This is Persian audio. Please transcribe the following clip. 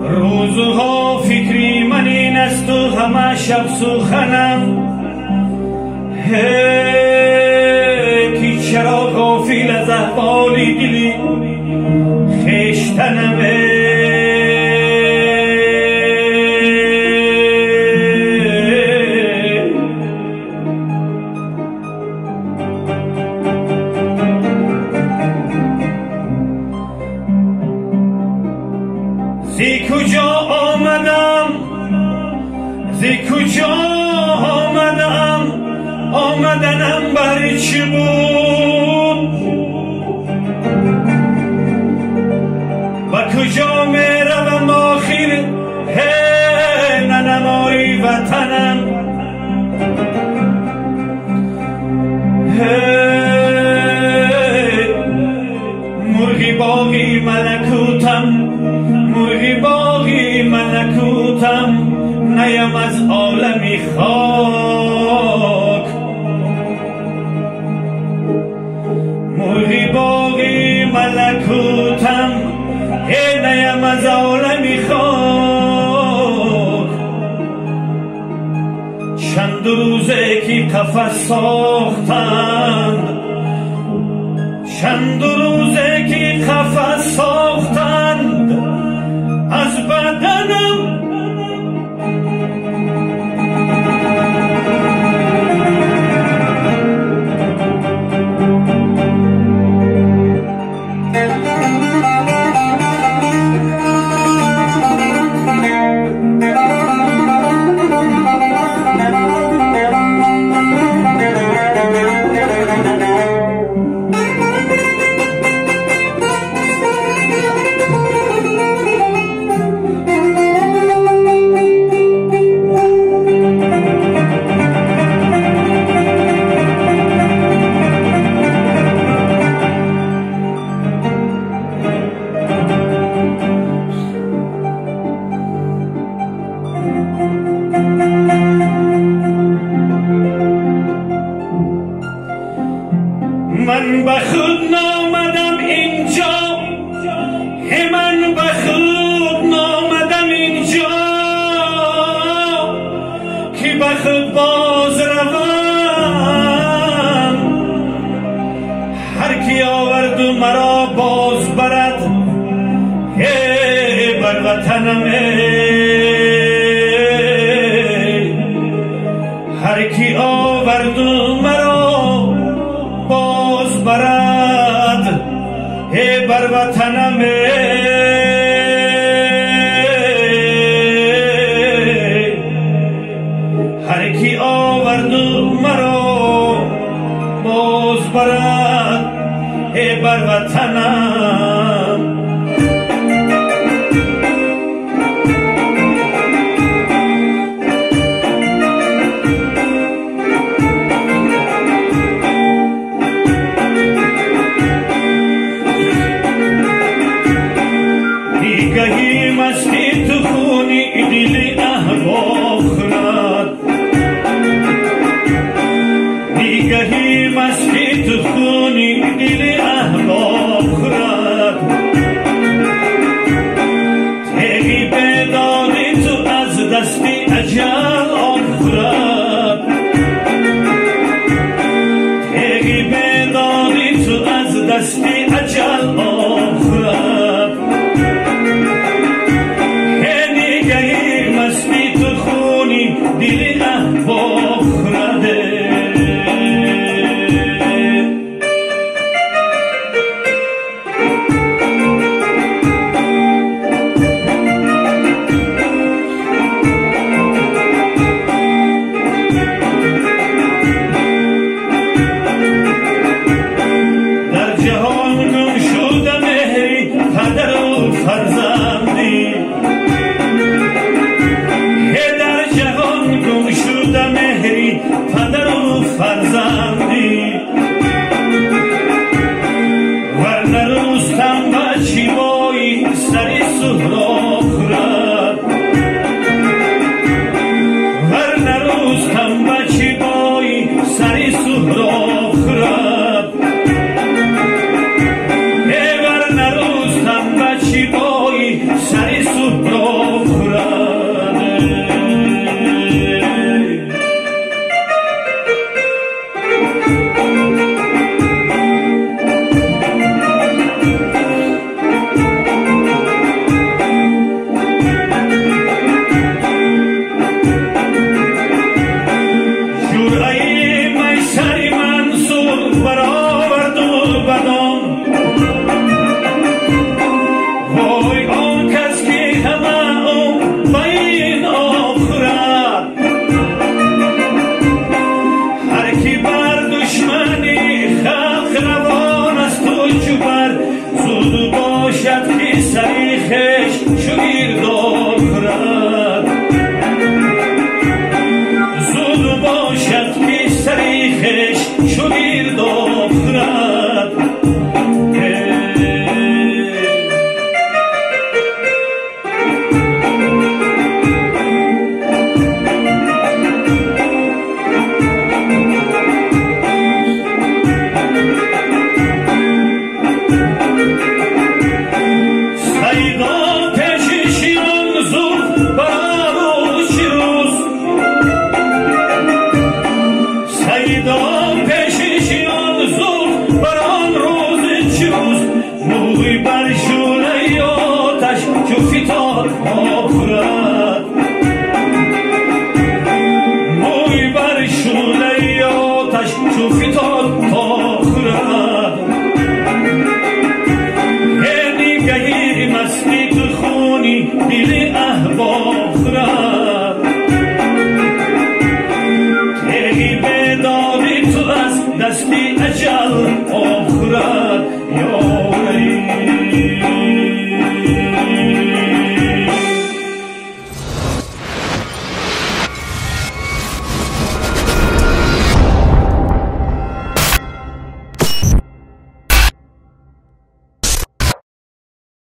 روزها فکری من این است و همه شب سخنم که چرا غافل از احوال دلی خویشتنم زی کجا آمدم آمدنم برای چی بود و کجا می روم آخر ننمایی وطنم مرغی باغی ملکوتم نیم از عالمی خاک مرغی باغی ملکوتم نیم از عالمی خاک چند روزه که قفس ساختند از بدنم من به خود نامدم اینجا که به خود باز روم هر کی آورد و مرا باز برد بر وطنم هر کی آورد و مرا باز برد بر وطنم هر کی آورد و مرا باز برد بر وطنم گهی مستی تو خونی دل احباب خورد دیگهی مستی تو خونی دل احباب خورد تیغی بداری تو از دستی